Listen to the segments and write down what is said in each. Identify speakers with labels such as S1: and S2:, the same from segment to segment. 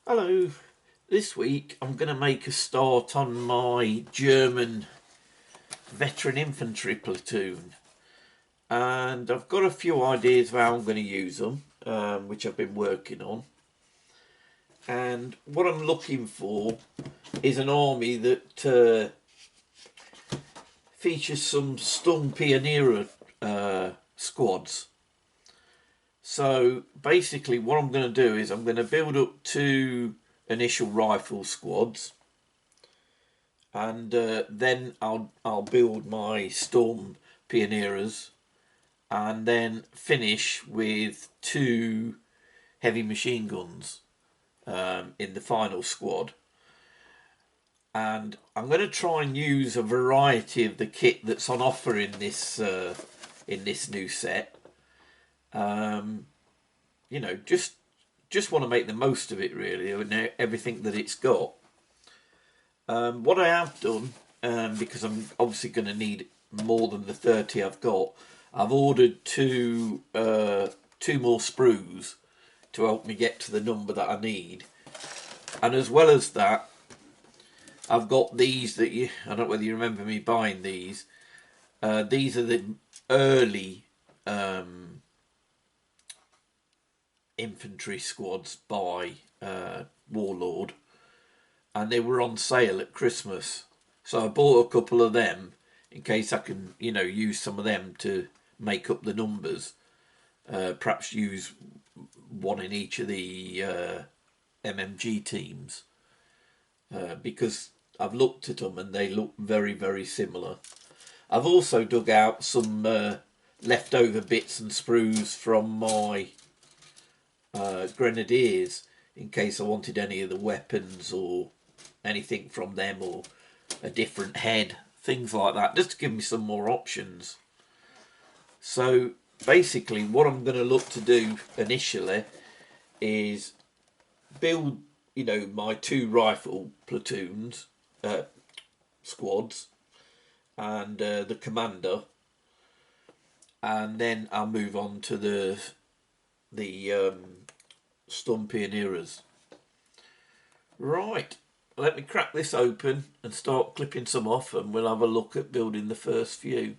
S1: Hello, this week I'm going to make a start on my German Veteran Infantry platoon, and I've got a few ideas of how I'm going to use them, which I've been working on. And what I'm looking for is an army that features some Sturm Pioneer squads. So basically what I'm going to do is I'm going to build up two initial rifle squads, and then I'll build my Storm Pioneers, and then finish with two heavy machine guns in the final squad. And I'm going to try and use a variety of the kit that's on offer in this new set. You know, just want to make the most of it really, and everything that it's got. What I have done, because I'm obviously going to need more than the 30 I've got, I've ordered two more sprues to help me get to the number that I need. And as well as that, I've got these that I don't know whether you remember me buying these. These are the early infantry squads by Warlord, and they were on sale at Christmas, so I bought a couple of them in case I can, use some of them to make up the numbers. Perhaps use one in each of the MMG teams, because I've looked at them and they look very, very similar. I've also dug out some leftover bits and sprues from my Grenadiers in case I wanted any of the weapons or anything from them, or a different head, things like that, just to give me some more options. So basically what I'm going to look to do initially is build, my two rifle platoons, squads, and the commander, and then I'll move on to the Sturm Pioneers. Right, let me crack this open and start clipping some off, and we'll have a look at building the first few.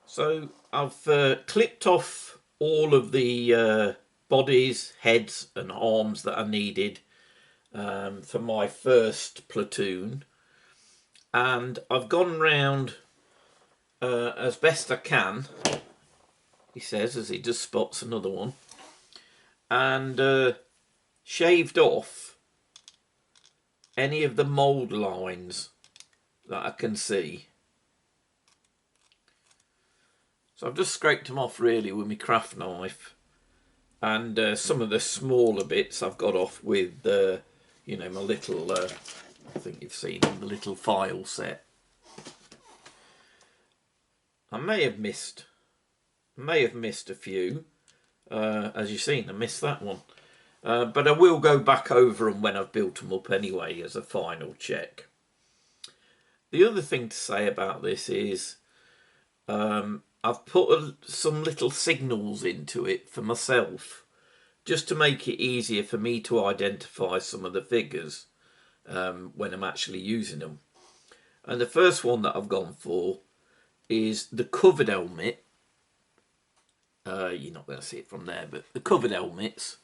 S1: So I've clipped off all of the bodies, heads and arms that I needed for my first platoon, and I've gone round as best I can, he says as he just spots another one, and shaved off any of the mould lines that I can see. So I've just scraped them off really with my craft knife, and some of the smaller bits I've got off with my little I think you've seen the little file set. I may have missed a few, as you've seen I missed that one, but I will go back over them when I've built them up anyway as a final check. The other thing to say about this is I've put some little signals into it for myself, just to make it easier for me to identify some of the figures when I'm actually using them. And the first one that I've gone for is the covered helmet. You're not going to see it from there, but the covered helmets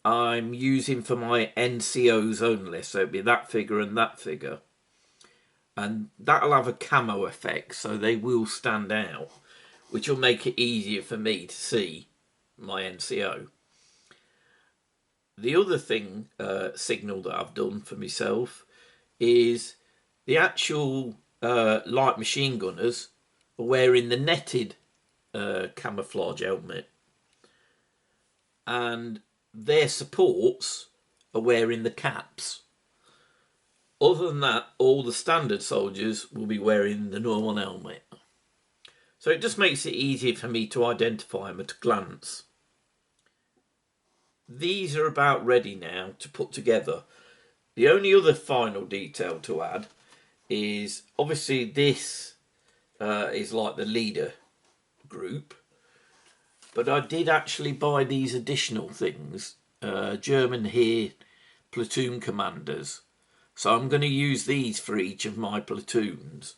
S1: I'm using for my NCOs only, so it'd be that figure and that figure. And that'll have a camo effect, so they will stand out, which will make it easier for me to see my NCO. The other thing, signal that I've done for myself, is the actual light machine gunners are wearing the netted camouflage helmet, and their supports are wearing the caps. Other than that, all the standard soldiers will be wearing the normal helmet. So it just makes it easier for me to identify them at a glance. These are about ready now to put together. The only other final detail to add is obviously this is like the leader group, but I did actually buy these additional things German here platoon commanders. So I'm going to use these for each of my platoons.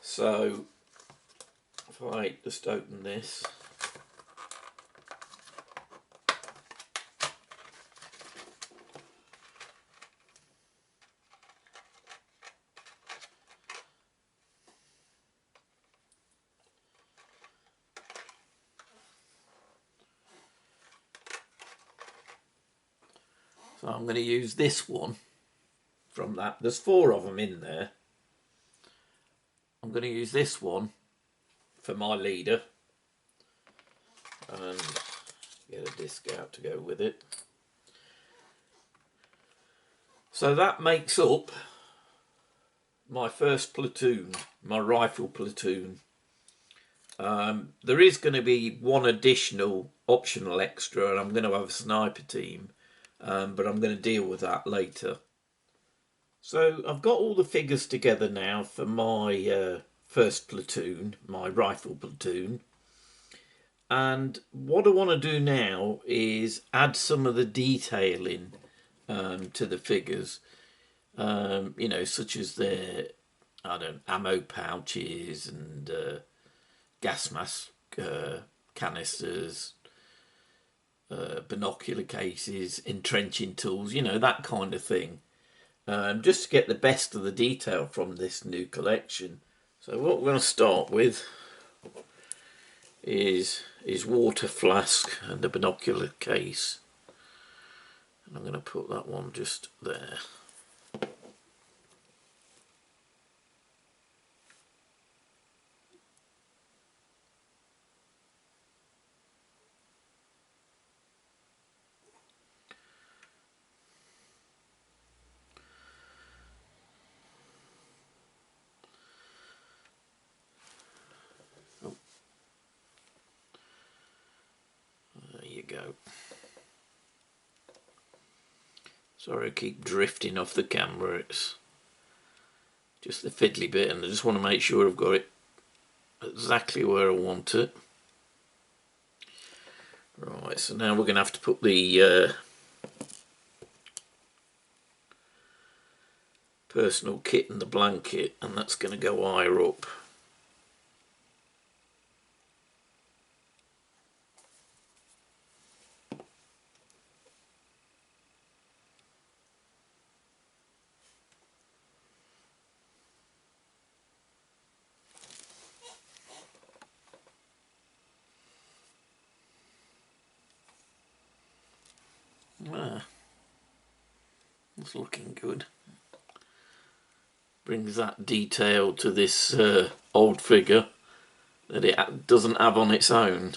S1: So if I just open this. So I'm going to use this one from that. There's 4 of them in there. I'm going to use this one for my leader. And get a disc out to go with it. So that makes up my first platoon, my rifle platoon. There is going to be one additional optional extra, and I'm going to have a sniper team. But I'm going to deal with that later. So I've got all the figures together now for my first platoon, my rifle platoon. And what I want to do now is add some of the detailing to the figures. You know, such as their, ammo pouches and gas mask canisters, binocular cases, entrenching tools, you know, that kind of thing. Just to get the best of the detail from this new collection. So what we're going to start with is water flask and a binocular case. And I'm going to put that one just there. Go. Sorry I keep drifting off the camera, it's just the fiddly bit and I just want to make sure I've got it exactly where I want it. Right, so now we're going to have to put the personal kit in the blanket, and that's going to go higher up. That's looking good. Brings that detail to this old figure that it doesn't have on its own.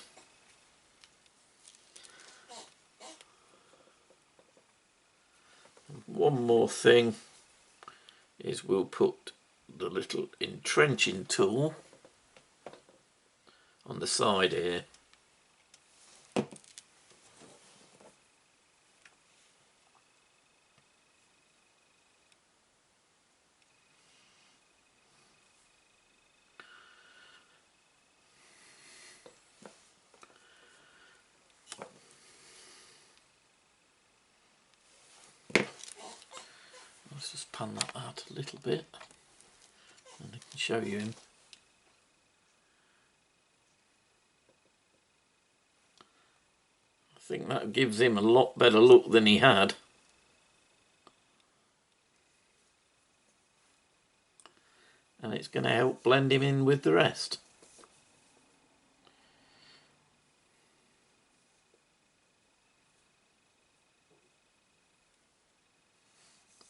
S1: One more thing is we'll put the little entrenching tool on the side here. Let's just pan that out a little bit and I can show you him. I think that gives him a lot better look than he had. And it's going to help blend him in with the rest.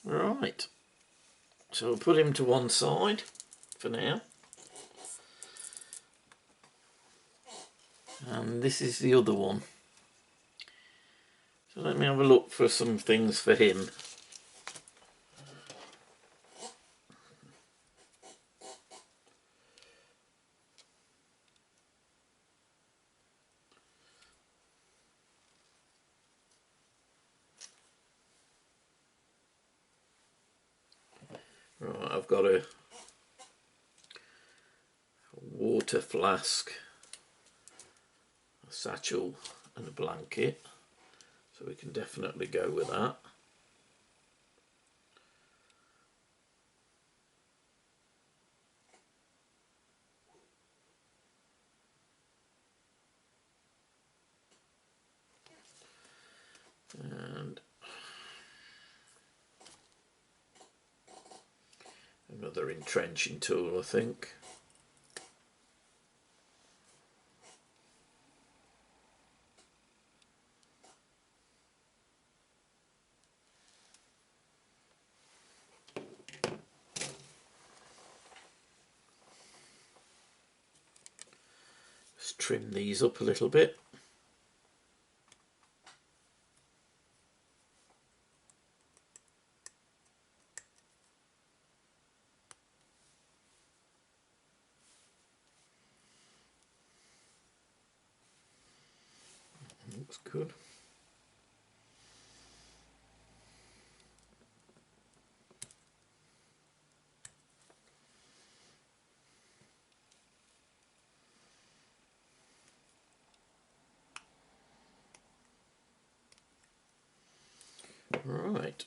S1: Right, so we'll put him to one side for now. And this is the other one. So let me have a look for some things for him. Right, I've got a water flask, a satchel and a blanket. So we can definitely go with that. And another entrenching tool, I think. Let's trim these up a little bit. Looks good. Right.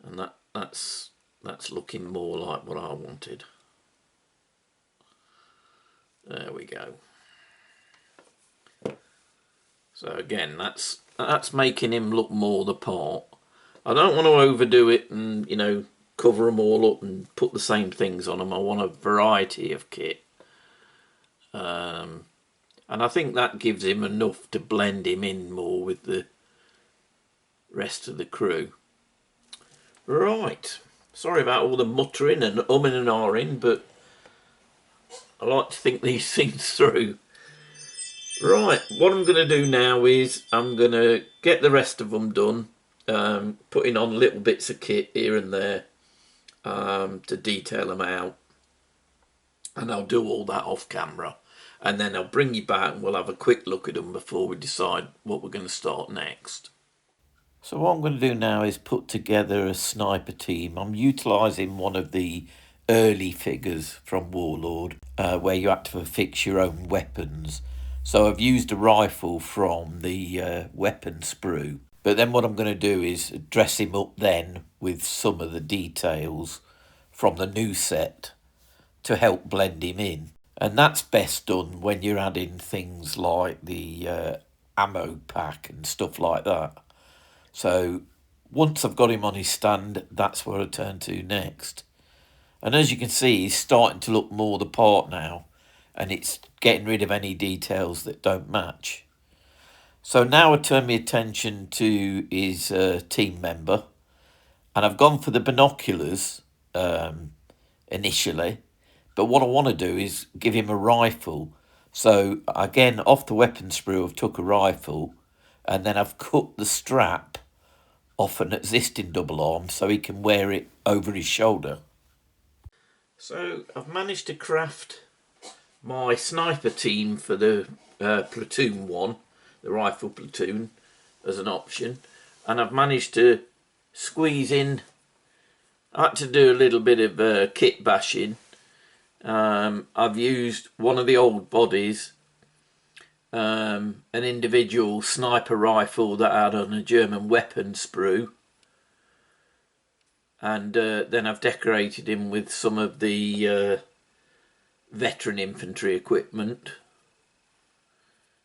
S1: And that's looking more like what I wanted. There we go. So again, that's making him look more the part. I don't want to overdo it and, you know, cover them all up and put the same things on them. I want a variety of kit. And I think that gives him enough to blend him in more with the rest of the crew. Right. Sorry about all the muttering and umming and ahhing, but I like to think these things through. Right, what I'm going to do now is I'm going to get the rest of them done, putting on little bits of kit here and there to detail them out. And I'll do all that off camera. And then I'll bring you back and we'll have a quick look at them before we decide what we're going to start next. So what I'm going to do now is put together a sniper team. I'm utilising one of the early figures from Warlord, where you had to fix your own weapons. So I've used a rifle from the weapon sprue. But then what I'm going to do is dress him up then with some of the details from the new set to help blend him in. And that's best done when you're adding things like the ammo pack and stuff like that. So once I've got him on his stand, that's where I turn to next. And as you can see, he's starting to look more the part now, and it's getting rid of any details that don't match. So now I turn my attention to his team member, and I've gone for the binoculars initially, but what I want to do is give him a rifle. So again, off the weapon sprue, I've took a rifle, and then I've cut the strap off an existing double arm so he can wear it over his shoulder. So I've managed to craft my sniper team for the platoon one, the rifle platoon, as an option, and I've managed to squeeze in. I had to do a little bit of kit bashing. I've used one of the old bodies, an individual sniper rifle that I had on a German weapon sprue, and then I've decorated him with some of the veteran infantry equipment.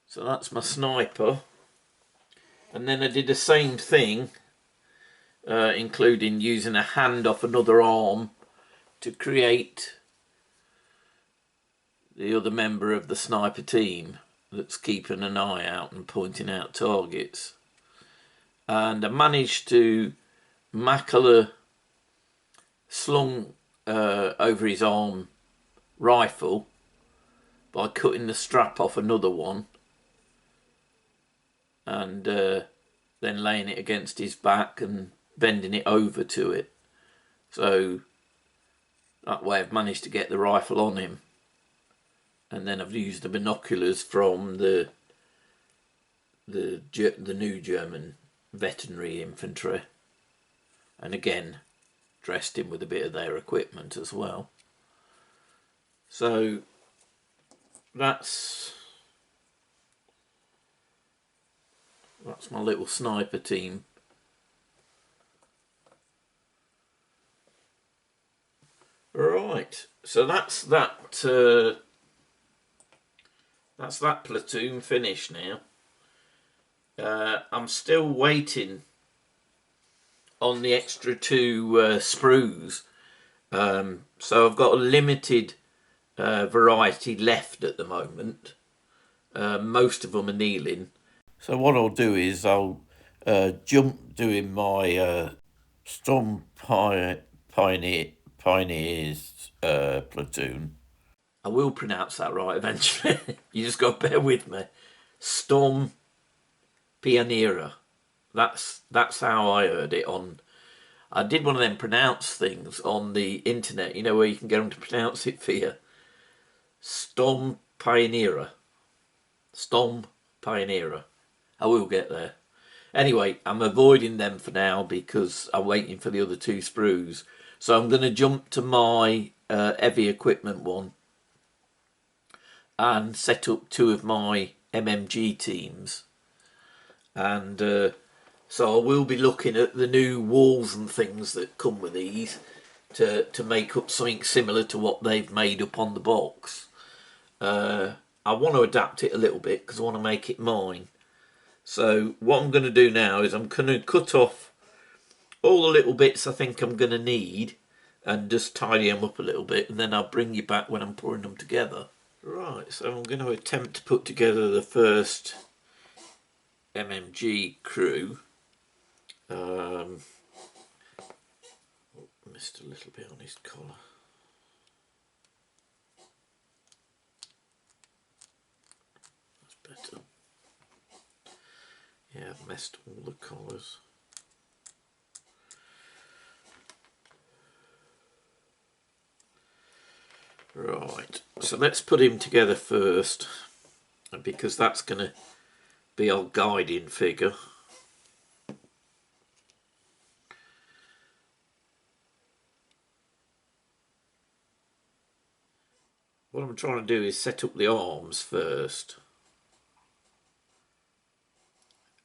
S1: So that's my sniper. And then I did the same thing, including using a hand off another arm to create the other member of the sniper team that's keeping an eye out and pointing out targets. And I managed to macular slung over his arm rifle by cutting the strap off another one and then laying it against his back and bending it over to it. So That way I've managed to get the rifle on him. And then I've used the binoculars from the new German Veterinary Infantry. And again, dressed him with a bit of their equipment as well. So that's my little sniper team. Right, so that's that platoon finished now. I'm still waiting on the extra 2 sprues. So I've got a limited variety left at the moment. Most of them are kneeling. So what I'll do is I'll jump doing my Sturm Pioneers platoon. I will pronounce that right eventually. You just got to bear with me. Sturm Pioneer. That's how I heard it on. I did one of them pronounce things on the internet, you know, where you can get them to pronounce it for you. Sturm Pioneer. Sturm Pioneer. I will get there. Anyway, I'm avoiding them for now because I'm waiting for the other 2 sprues. So I'm going to jump to my heavy equipment one and set up 2 of my MMG teams. And so I will be looking at the new walls and things that come with these to make up something similar to what they've made up on the box. I want to adapt it a little bit because I want to make it mine. So what I'm going to do now is I'm going to cut off all the little bits I think I'm going to need and just tidy them up a little bit, and then I'll bring you back when I'm pouring them together. Right, so I'm going to attempt to put together the first MMG crew. Missed a little bit on his collar. That's better. Yeah, I've messed all the collars. Right, so let's put him together first, because that's going to be our guiding figure. What I'm trying to do is set up the arms first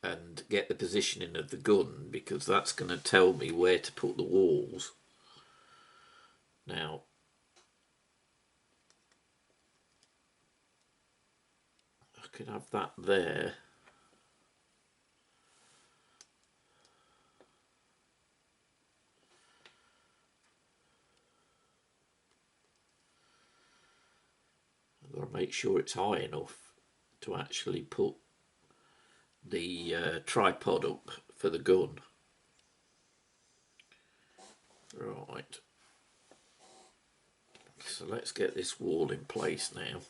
S1: and get the positioning of the gun, because that's going to tell me where to put the walls. Now, I could have that there. I've got to make sure it's high enough to actually put the tripod up for the gun. Right. So let's get this wall in place now.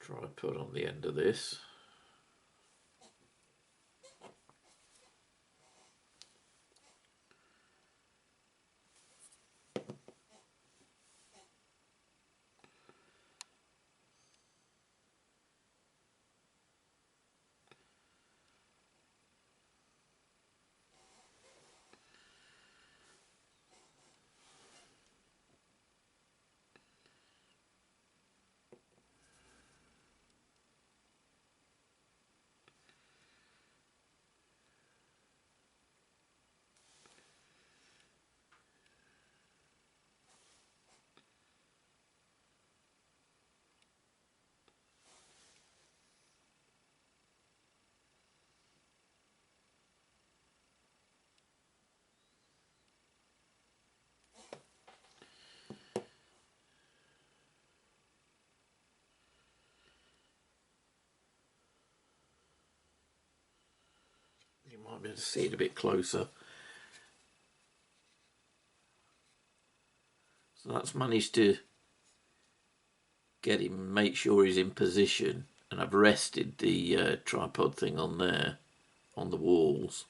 S1: Tripod on the end of this. You might be able to see it a bit closer. So that's managed to get him, make sure he's in position, and I've rested the tripod thing on there, on the walls,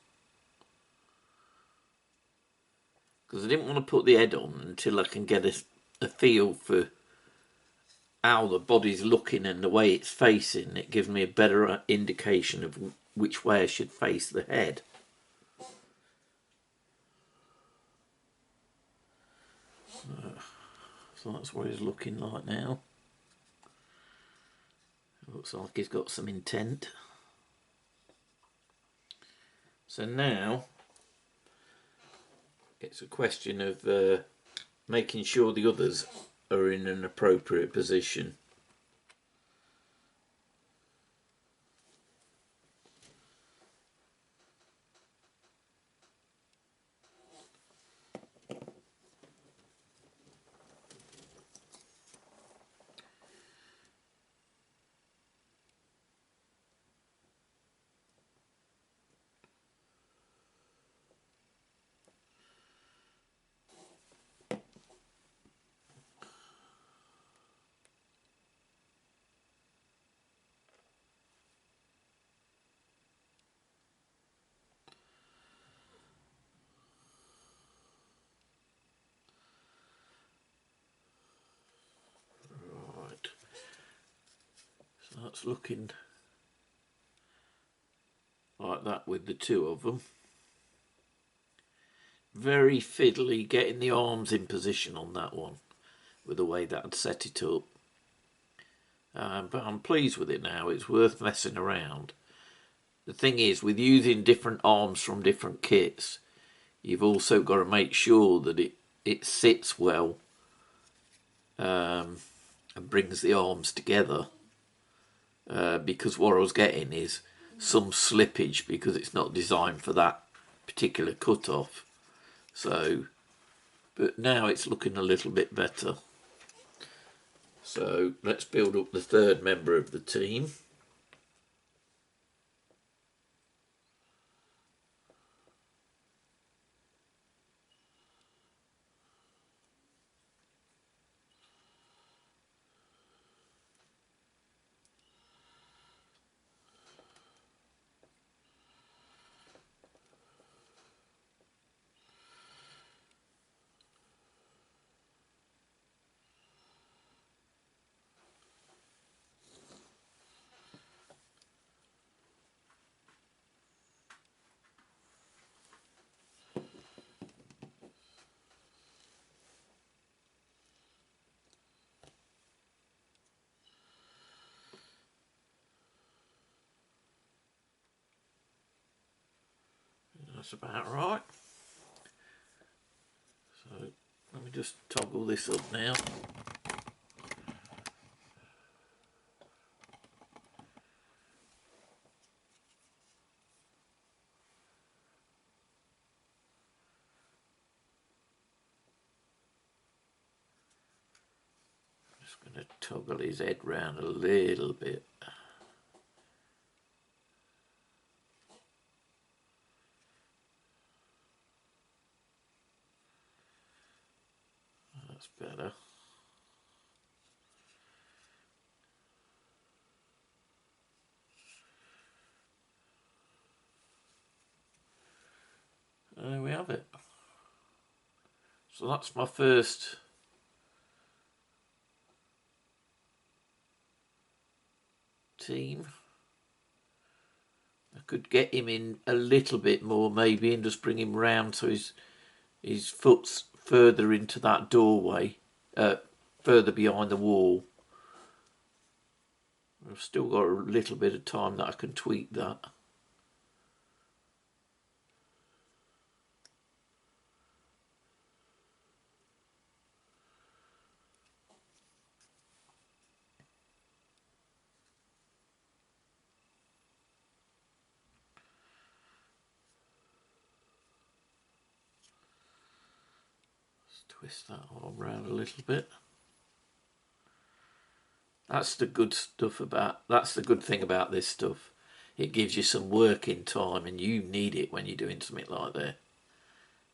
S1: because I didn't want to put the head on until I can get a feel for how the body's looking and the way it's facing. It gives me a better indication of which way I should face the head. So that's what he's looking like now. Looks like he's got some intent. So now it's a question of making sure the others are in an appropriate position. So that's looking like that with the two of them. Very fiddly getting the arms in position on that one with the way that I'd set it up. But I'm pleased with it now. It's worth messing around. The thing is, with using different arms from different kits, you've also got to make sure that it sits well and brings the arms together. Because what I was getting is some slippage because it's not designed for that particular cut-off. So, but now it's looking a little bit better. So let's build up the third member of the team. That's about right. So let me just toggle this up now. Just going to toggle his head round a little bit. That's better. There we have it. So that's my first team. I could get him in a little bit more maybe and just bring him round so his foot's further into that doorway, further behind the wall. I've still got a little bit of time that I can tweak that. Twist that arm around a little bit. That's the good stuff about, that's the good thing about this stuff. It gives you some working time, and you need it when you're doing something like that.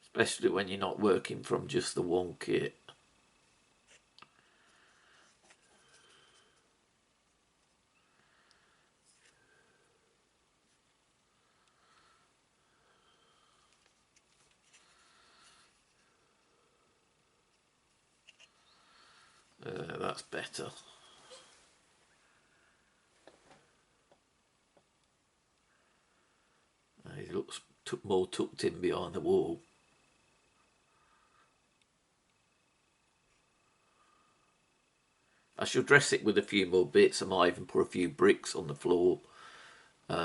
S1: Especially when you're not working from just the one kit. That's better. He looks more tucked in behind the wall. I shall dress it with a few more bits. I might even put a few bricks on the floor. But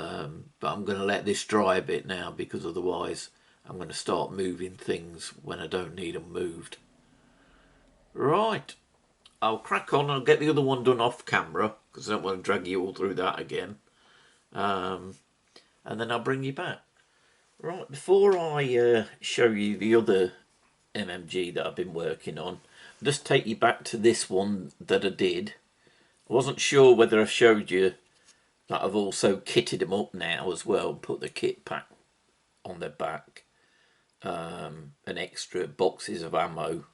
S1: I'm going to let this dry a bit now, because otherwise I'm going to start moving things when I don't need them moved. Right. I'll crack on. I'll get the other one done off camera, because I don't want to drag you all through that again. And then I'll bring you back. Right, before I show you the other MMG that I've been working on, I'll just take you back to this one that I did. I wasn't sure whether I showed you that I've also kitted them up now as well, put the kit pack on their back, and extra boxes of ammo.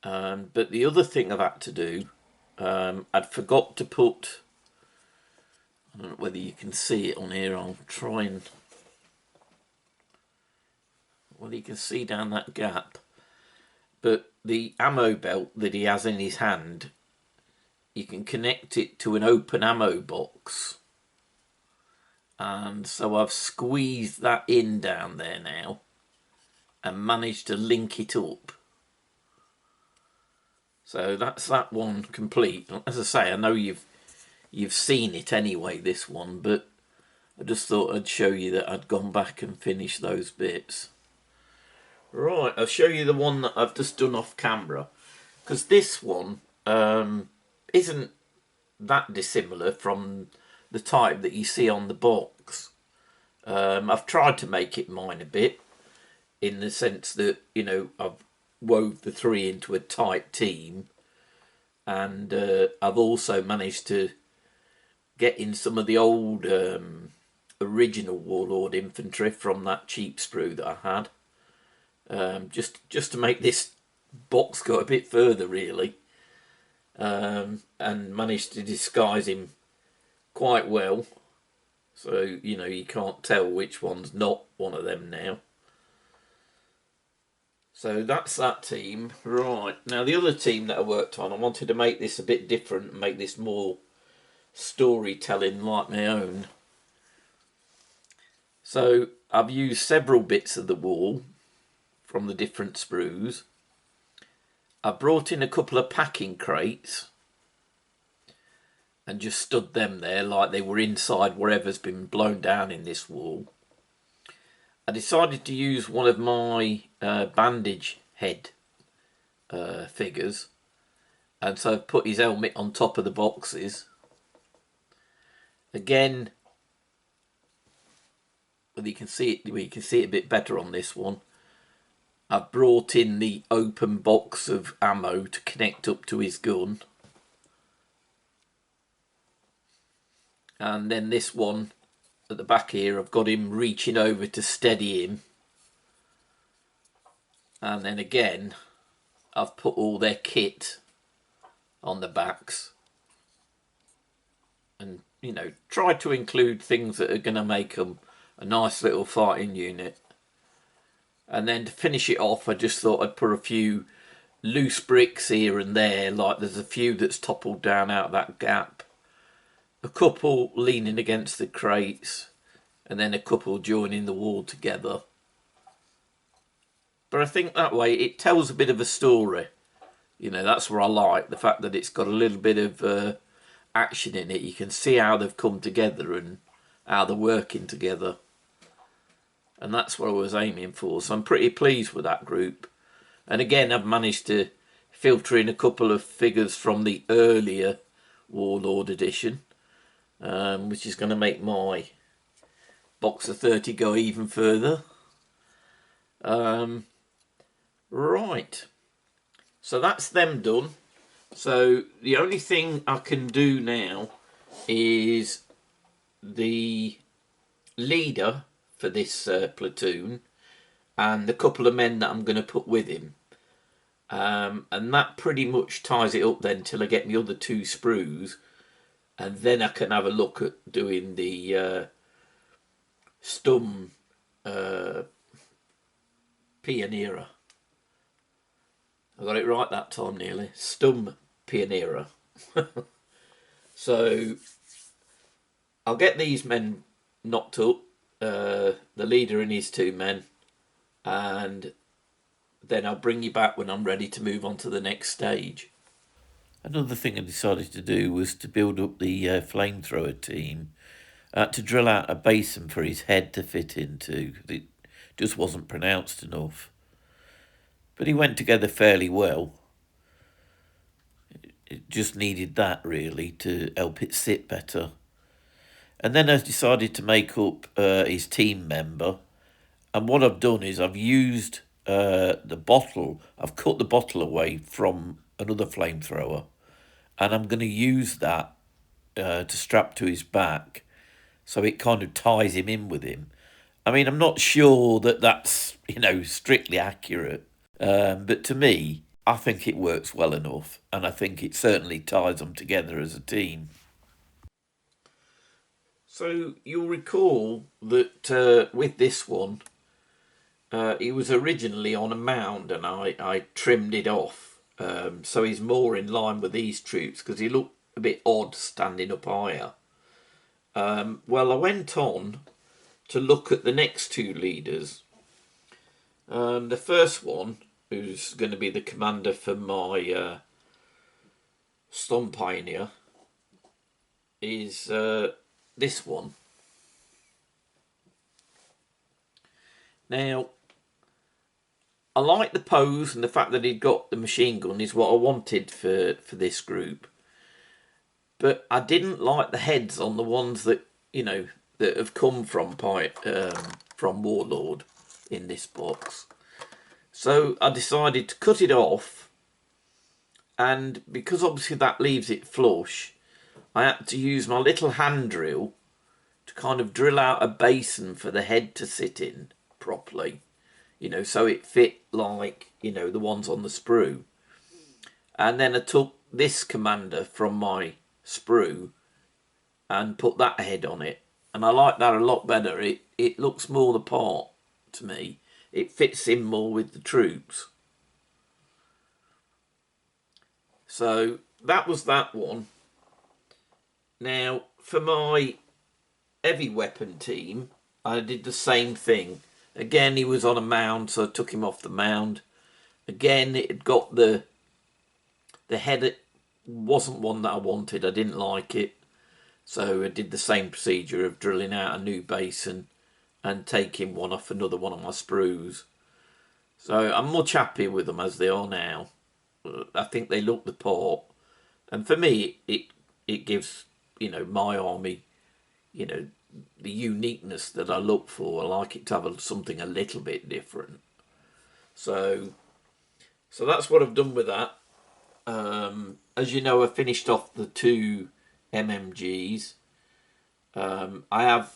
S1: But the other thing I've had to do, I'd forgot to put, I don't know whether you can see it on here, I'll try and, well, you can see down that gap, but the ammo belt that he has in his hand, you can connect it to an open ammo box, and so I've squeezed that in down there now and managed to link it up. So that's that one complete. As I say, I know you've seen it anyway, this one, but I just thought I'd show you that I'd gone back and finished those bits. Right, I'll show you the one that I've just done off camera, because this one isn't that dissimilar from the type that you see on the box. I've tried to make it mine a bit, in the sense that, you know, I've wove the three into a tight team, and I've also managed to get in some of the old original Warlord Infantry from that cheap sprue that I had, just to make this box go a bit further, really, and managed to disguise him quite well, so you know you can't tell which one's not one of them now. So that's that team. Right, now the other team that I worked on, I wanted to make this a bit different and make this more storytelling like my own. So I've used several bits of the wall from the different sprues. I've brought in a couple of packing crates and just stood them there like they were inside whatever's been blown down in this wall. I decided to use one of my bandage head figures, and so I've put his helmet on top of the boxes. Again, well, you can see it a bit better on this one. I've brought in the open box of ammo to connect up to his gun. And then this one at the back here, I've got him reaching over to steady him. And then again, I've put all their kit on the backs. And, you know, tried to include things that are going to make them a nice little fighting unit. And then to finish it off, I just thought I'd put a few loose bricks here and there, like there's a few that's toppled down out of that gap. A couple leaning against the crates, and then a couple joining the wall together. But I think that way it tells a bit of a story. You know, that's what I like, the fact that it's got a little bit of action in it. You can see how they've come together and how they're working together. And that's what I was aiming for. So I'm pretty pleased with that group. And again, I've managed to filter in a couple of figures from the earlier Warlord edition, which is going to make my box of 30 go even further. Right, so that's them done. So the only thing I can do now is the leader for this platoon and the couple of men that I'm going to put with him. And that pretty much ties it up then till I get my other two sprues, and then I can have a look at doing the Sturm Pioneer. I got it right that time nearly. Sturm Pioneer. So I'll get these men knocked up, the leader and his two men, and then I'll bring you back when I'm ready to move on to the next stage. Another thing I decided to do was to build up the Flamethrower team, to drill out a basin for his head to fit into, because it just wasn't pronounced enough. But he went together fairly well. It just needed that, really, to help it sit better. And then I decided to make up his team member. And what I've done is I've used the bottle. I've cut the bottle away from another flamethrower. And I'm going to use that to strap to his back. So it kind of ties him in with him. I mean, I'm not sure that that's, strictly accurate. But to me, I think it works well enough. And I think it certainly ties them together as a team. So you'll recall that with this one, he was originally on a mound and I trimmed it off. So he's more in line with these troops because he looked a bit odd standing up higher. Well, I went on to look at the next two leaders. The first one, who's going to be the commander for my Sturm Pioneer, is this one. Now, I like the pose, and the fact that he'd got the machine gun is what I wanted for this group. But I didn't like the heads on the ones that, that have come from Warlord in this box. So I decided to cut it off, and because obviously that leaves it flush, I had to use my little hand drill to kind of drill out a basin for the head to sit in properly, so it fit like, the ones on the sprue. And then I took this commander from my sprue and put that head on it. And I like that a lot better. It looks more the part to me. It fits in more with the troops. So that was that one. Now, for my heavy weapon team, I did the same thing. Again, he was on a mound, so I took him off the mound. Again, it had got the head. It wasn't one that I wanted. I didn't like it. So I did the same procedure of drilling out a new basin and taking one off another one of my sprues. So I'm much happier with them as they are now. I think they look the part. And for me, it gives, my army, the uniqueness that I look for. I like it to have something a little bit different. So that's what I've done with that. As you know, I finished off the two MMGs. I have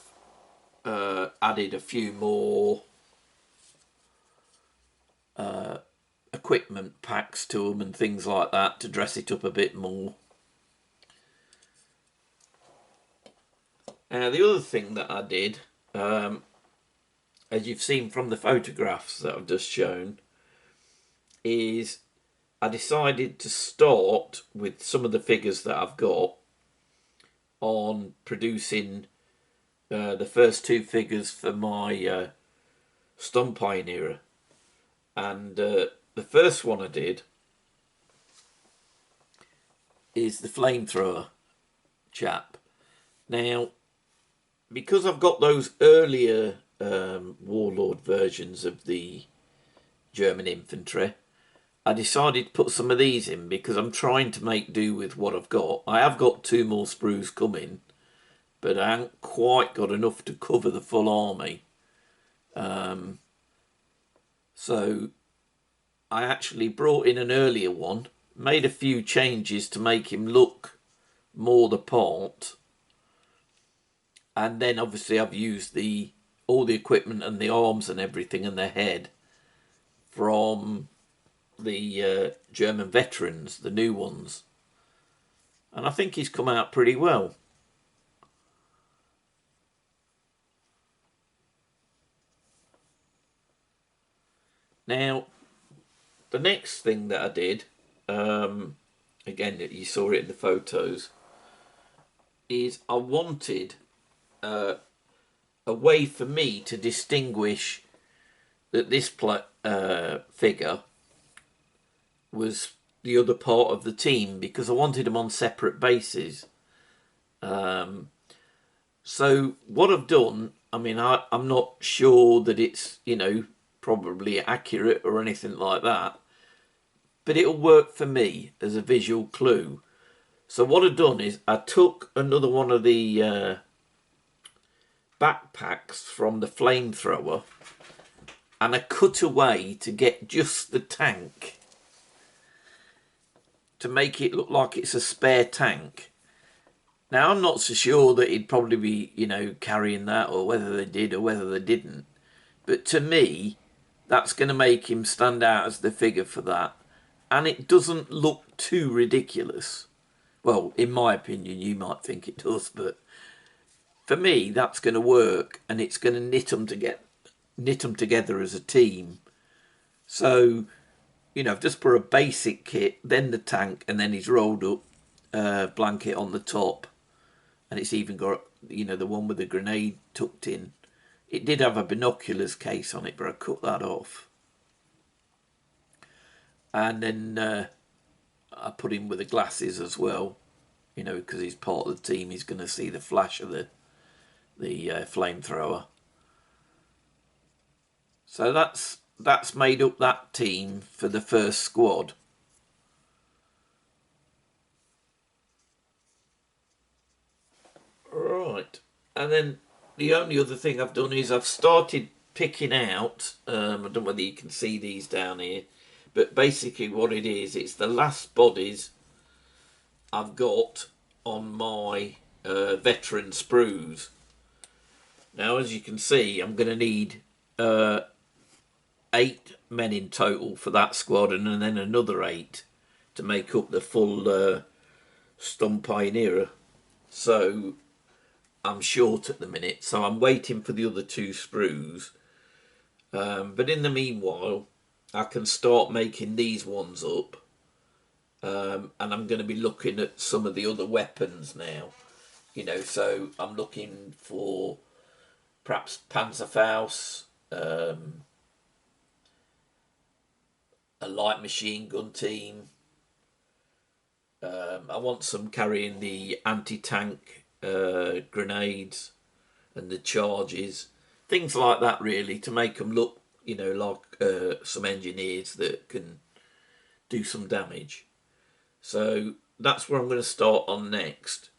S1: added a few more equipment packs to them and things like that to dress it up a bit more. Now, the other thing that I did, as you've seen from the photographs that I've just shown, is I decided to start with some of the figures that I've got on producing the first two figures for my Sturm Pioneer. And the first one I did is the Flamethrower chap. Now, because I've got those earlier Warlord versions of the German Infantry, I decided to put some of these in because I'm trying to make do with what I've got. I have got two more sprues coming, but I haven't quite got enough to cover the full army. So I actually brought in an earlier one, made a few changes to make him look more the part, and then obviously I've used all the equipment and the arms and everything and the head from the German veterans, the new ones, and I think he's come out pretty well. Now, the next thing that I did, again, you saw it in the photos, is I wanted a way for me to distinguish that this figure was the other part of the team, because I wanted them on separate bases. So what I've done, I mean, I'm not sure that it's, probably accurate or anything like that, but it'll work for me as a visual clue. So what I've done is I took another one of the backpacks from the Flamethrower and I cut away to get just the tank, to make it look like it's a spare tank. Now, I'm not so sure that he'd probably be, carrying that, or whether they did or whether they didn't. But to me, that's going to make him stand out as the figure for that. And it doesn't look too ridiculous. Well, in my opinion, you might think it does, but for me, that's going to work, and it's going to knit them together as a team. So, just for a basic kit, then the tank, and then his rolled up blanket on the top. And it's even got, the one with the grenade tucked in. It did have a binoculars case on it, but I cut that off. And then I put him with the glasses as well, because he's part of the team. He's going to see the flash of the Flamethrower. So that's made up that team for the first squad. Right, and then the only other thing I've done is I've started picking out, I don't know whether you can see these down here, but basically what it is, it's the last bodies I've got on my veteran sprues. Now, as you can see, I'm going to need 8 men in total for that squad, and then another 8 to make up the full Sturm Pioneer. So I'm short at the minute, so I'm waiting for the other 2 sprues. But in the meanwhile, I can start making these ones up. And I'm going to be looking at some of the other weapons now. So I'm looking for perhaps panzerfaust, a light machine gun team. I want some carrying the anti-tank grenades and the charges, things like that, really, to make them look, like some engineers that can do some damage. So that's where I'm going to start on next.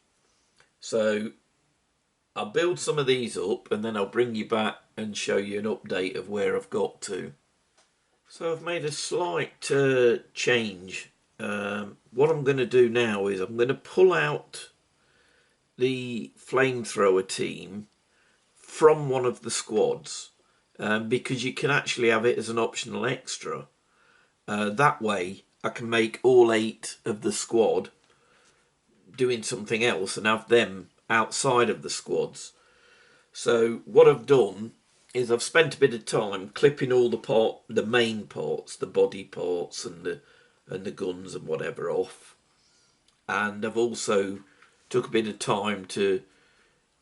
S1: So I'll build some of these up, and then I'll bring you back and show you an update of where I've got to. So I've made a slight change. What I'm going to do now is I'm going to pull out the Flamethrower team from one of the squads, because you can actually have it as an optional extra. That way I can make all 8 of the squad doing something else and have them outside of the squads. So what I've done is I've spent a bit of time clipping all the main parts, the body parts and the guns and whatever off, and I've also took a bit of time to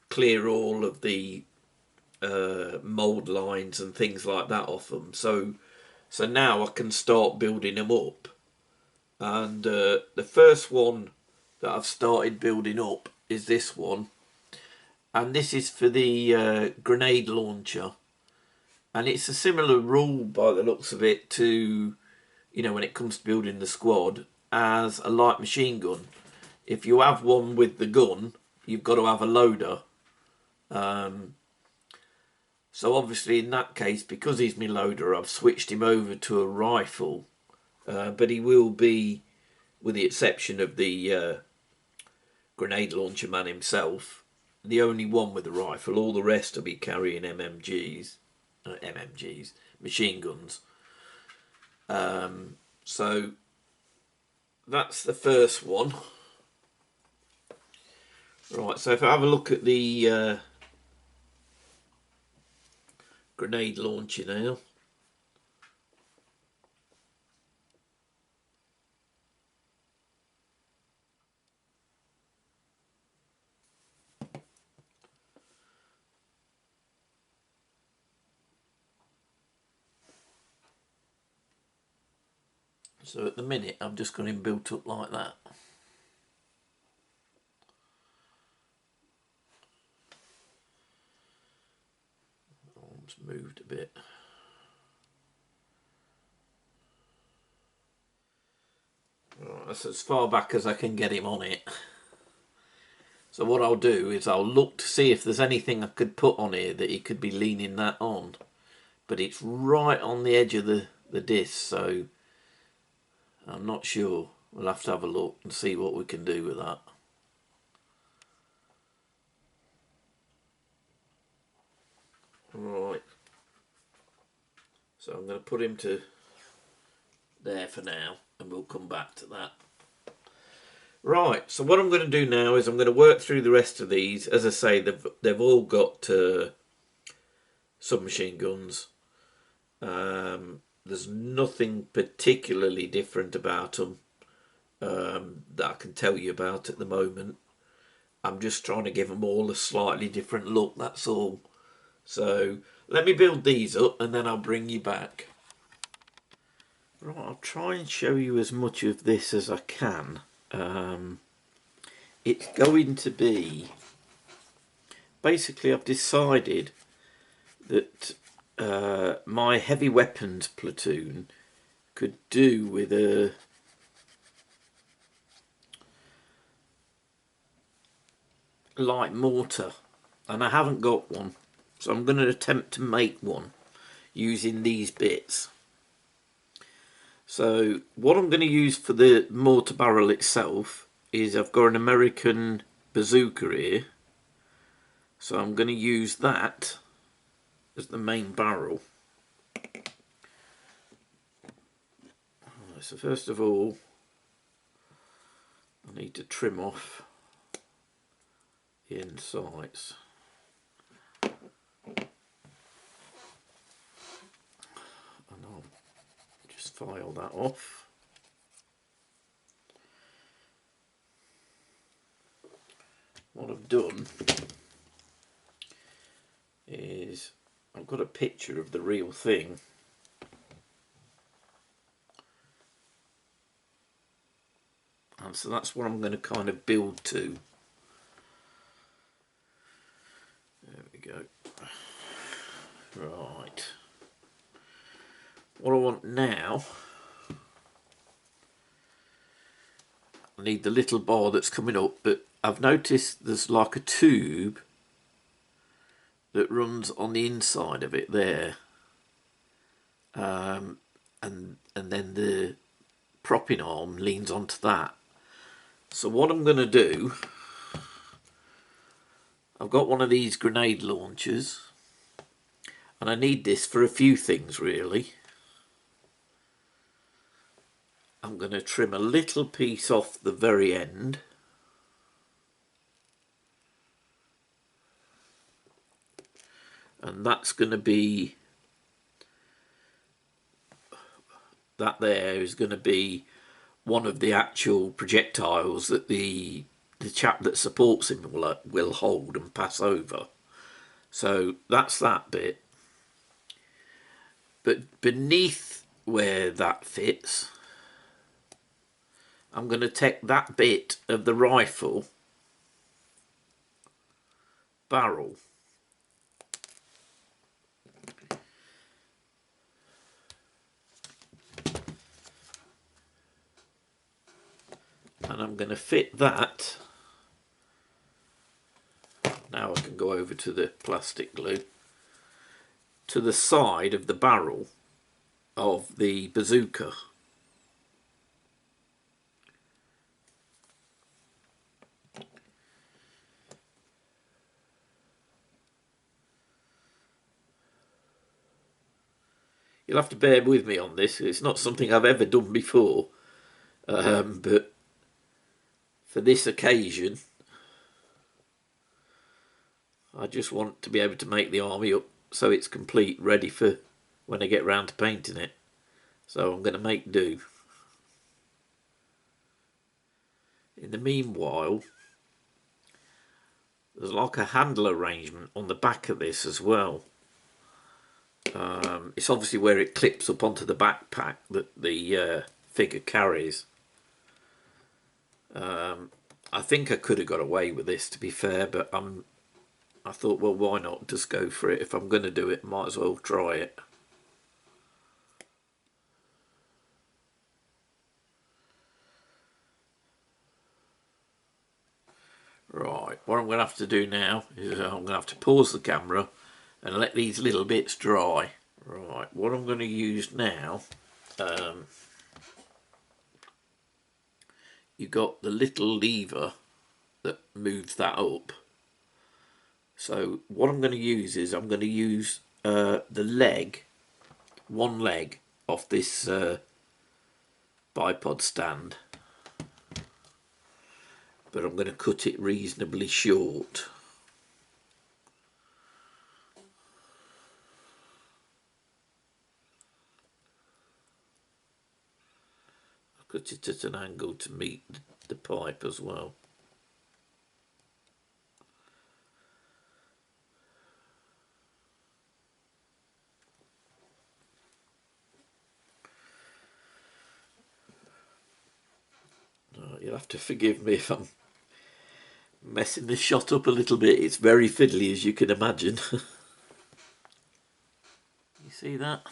S1: clear all of the mould lines and things like that off them. So now I can start building them up. And the first one that I've started building up is this one, and this is for the grenade launcher, and it's a similar rule by the looks of it to, when it comes to building the squad, as a light machine gun. If you have one with the gun, you've got to have a loader. So obviously in that case, because he's my loader, I've switched him over to a rifle, but he will be, with the exception of the grenade launcher man himself, the only one with a rifle. All the rest will be carrying machine guns. So that's the first one. Right, so if I have a look at the grenade launcher now. So at the minute I've just got him built up like that. Arms moved a bit. Right, that's as far back as I can get him on it. So what I'll do is I'll look to see if there's anything I could put on here that he could be leaning that on. But it's right on the edge of the disc, so I'm not sure. We'll have to have a look and see what we can do with that. Right. So I'm going to put him to there for now, and we'll come back to that. Right, so what I'm going to do now is I'm going to work through the rest of these. As I say, they've all got submachine guns. There's nothing particularly different about them that I can tell you about at the moment. I'm just trying to give them all a slightly different look, that's all. So let me build these up and then I'll bring you back. Right, I'll try and show you as much of this as I can. It's going to be, basically I've decided that my heavy weapons platoon could do with a light mortar, and I haven't got one, so I'm going to attempt to make one using these bits. So what I'm going to use for the mortar barrel itself is I've got an American bazooka here, so I'm going to use that as the main barrel. So first of all, I need to trim off the insides. And I'll just file that off. What I've done is I've got a picture of the real thing. And so that's what I'm going to kind of build to. There we go. Right. What I want now, I need the little bar that's coming up, but I've noticed there's like a tube that runs on the inside of it there. And then the propping arm leans onto that. So what I'm going to do, I've got one of these grenade launchers, and I need this for a few things really. I'm going to trim a little piece off the very end. And that's going to be, that there is going to be one of the actual projectiles that the chap that supports him will hold and pass over. So that's that bit. But beneath where that fits, I'm going to take that bit of the rifle barrel and I'm going to fit that. Now I can go over to the plastic glue, to the side of the barrel of the bazooka. You'll have to bear with me on this. It's not something I've ever done before, but for this occasion, I just want to be able to make the army up so it's complete, ready for when I get round to painting it. So I'm going to make do. In the meanwhile, there's like a handle arrangement on the back of this as well. It's obviously where it clips up onto the backpack that the figure carries. I think I could have got away with this, to be fair, but I thought, well, why not just go for it? If I'm going to do it, might as well try it. Right, what I'm going to have to do now is I'm going to have to pause the camera and let these little bits dry. Right, what I'm going to use now, you got the little lever that moves that up. So what I'm going to use is I'm going to use the leg, one leg off this bipod stand, but I'm going to cut it reasonably short. Cut it at an angle to meet the pipe as well. You'll have to forgive me if I'm messing this shot up a little bit. It's very fiddly, as you can imagine. You see that?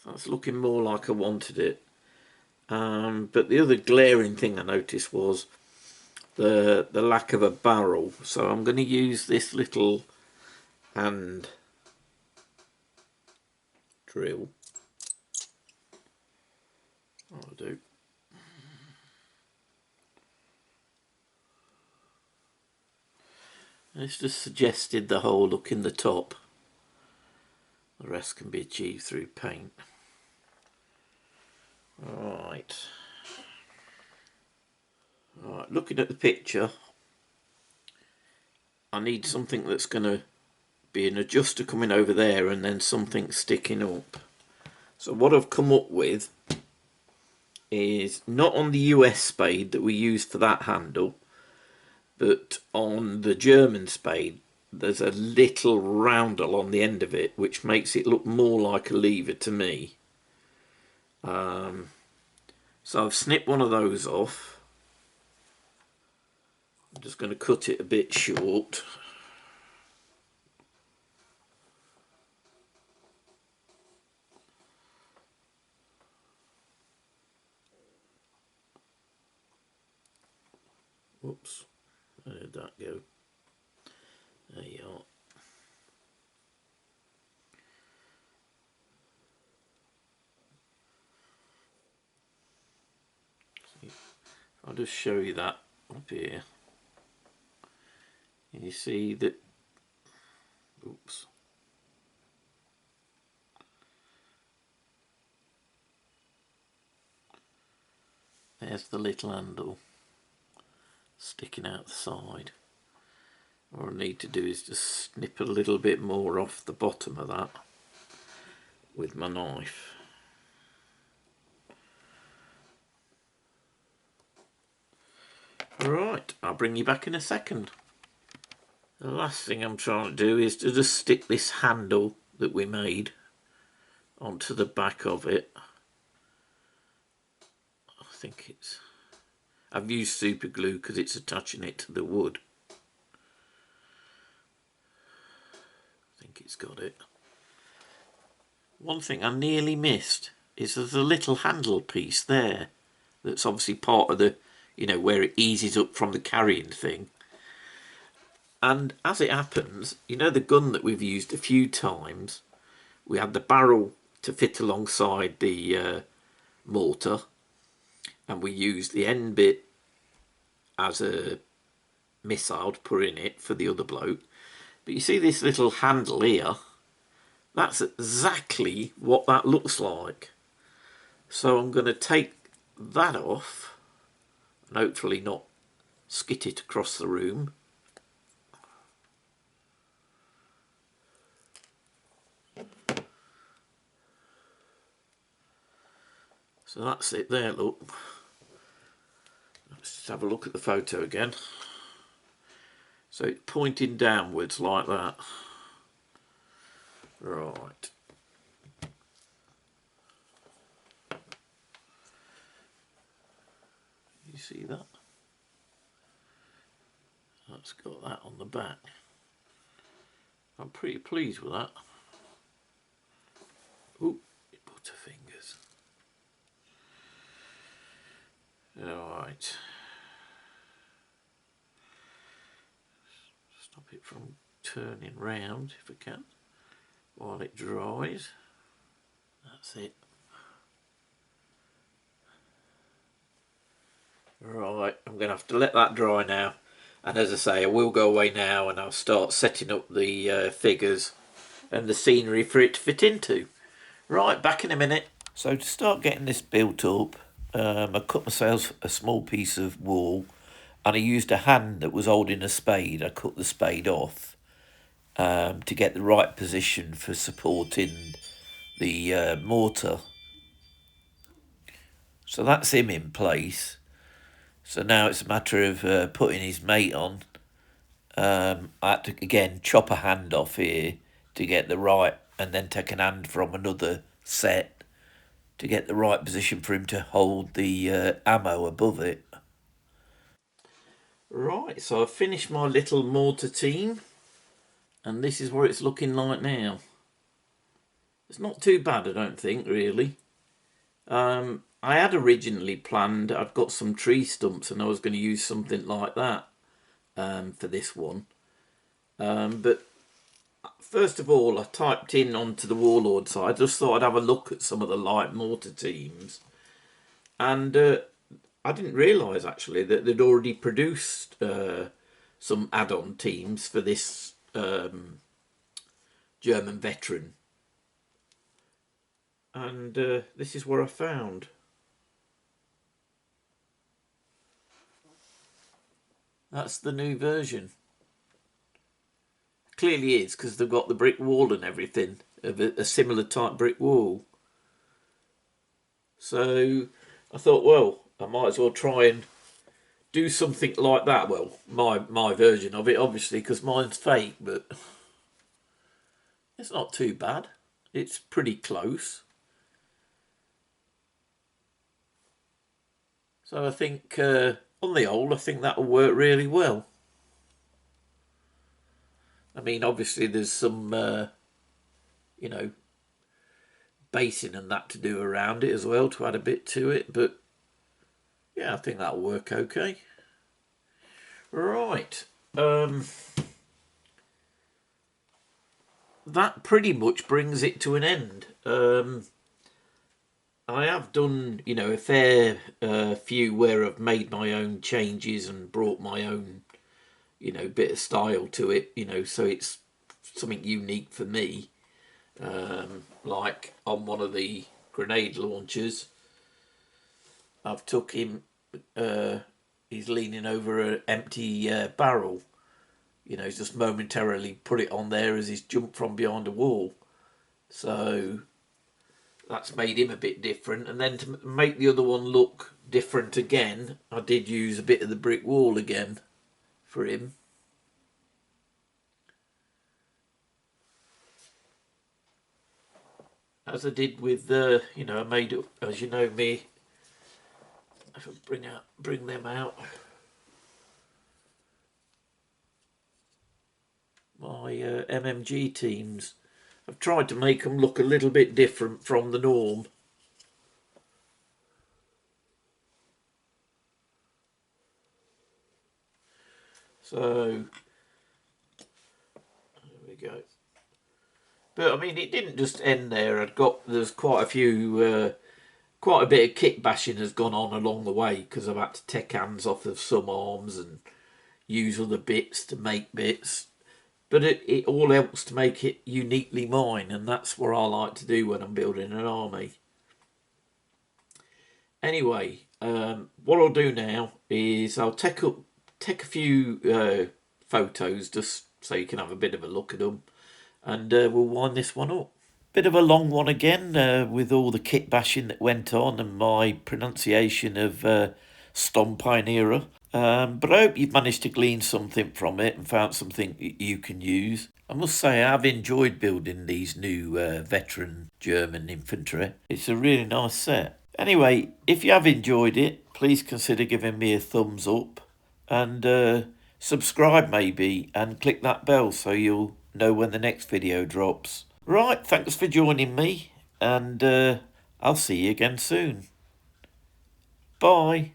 S1: That's looking more like I wanted it. But the other glaring thing I noticed was the lack of a barrel. So I'm going to use this little hand drill. I'll do. It's just suggested the hole look in the top. The rest can be achieved through paint. Right. Right, looking at the picture, I need something that's going to be an adjuster coming over there and then something sticking up. So what I've come up with is not on the US spade that we use for that handle, but on the German spade there's a little roundel on the end of it which makes it look more like a lever to me. So I've snipped one of those off. I'm just going to cut it a bit short. Whoops, where did that go? There you are. I'll just show you that up here. You see that, oops. There's the little handle sticking out the side. What I need to do is just snip a little bit more off the bottom of that with my knife. Right, I'll bring you back in a second. The last thing I'm trying to do is to just stick this handle that we made onto the back of it. I think it's... I've used super glue because it's attaching it to the wood. I think it's got it. One thing I nearly missed is there's a little handle piece there that's obviously part of the, you know, where it eases up from the carrying thing. And as it happens, you know the gun that we've used a few times, we had the barrel to fit alongside the mortar, and we used the end bit as a missile to put in it for the other bloke. But you see this little handle here? That's exactly what that looks like. So I'm going to take that off and hopefully not skit it across the room. So that's it there, look. Let's just have a look at the photo again. So it's pointing downwards like that. Right. You see that? That's got that on the back. I'm pretty pleased with that. Ooh, butterfingers. Alright. Stop it from turning round if I can while it dries. That's it. Right, I'm going to have to let that dry now. And as I say, I will go away now and I'll start setting up the figures and the scenery for it to fit into. Right, back in a minute. So to start getting this built up, I cut myself a small piece of wall and I used a hand that was holding a spade. I cut the spade off to get the right position for supporting the mortar. So that's him in place. So now it's a matter of putting his mate on. I had to, again, chop a hand off here to get the right, and then take an hand from another set to get the right position for him to hold the ammo above it. Right, so I've finished my little mortar team, and this is what it's looking like now. It's not too bad, I don't think, really. I had originally planned, I've got some tree stumps and I was going to use something like that for this one. But first of all, I typed in onto the Warlord side. I just thought I'd have a look at some of the light mortar teams. And I didn't realise, actually, that they'd already produced some add-on teams for this German Veteran. And this is what I found. That's the new version. Clearly is, because they've got the brick wall and everything, of a similar type brick wall. So I thought, well, I might as well try and do something like that. Well, my version of it, obviously, because mine's fake, but it's not too bad. It's pretty close. So I think, on the whole, I think that'll work really well. I mean, obviously there's some, you know, basing and that to do around it as well to add a bit to it. But, yeah, I think that'll work okay. Right. That pretty much brings it to an end. I have done, you know, a fair few where I've made my own changes and brought my own, you know, bit of style to it, you know, so it's something unique for me. Like on one of the grenade launchers, I've took him, he's leaning over an empty barrel. You know, he's just momentarily put it on there as he's jumped from behind a wall. So that's made him a bit different. And then to make the other one look different again, I did use a bit of the brick wall again for him. As I did with you know, I made up, as you know me, if I bring them out, my MMG teams, I've tried to make them look a little bit different from the norm. So there we go. But I mean, it didn't just end there. There's quite a few, quite a bit of kitbashing has gone on along the way because I've had to take hands off of some arms and use other bits to make bits. but it all helps to make it uniquely mine, and that's what I like to do when I'm building an army. Anyway, what I'll do now is I'll take a few photos just so you can have a bit of a look at them, and we'll wind this one up. Bit of a long one again with all the kit bashing that went on and my pronunciation of Sturm Pioneer. But I hope you've managed to glean something from it and found something you can use. I must say I've enjoyed building these new veteran German infantry. It's a really nice set. Anyway, if you have enjoyed it, please consider giving me a thumbs up and subscribe maybe and click that bell so you'll know when the next video drops. Right, thanks for joining me, and I'll see you again soon. Bye.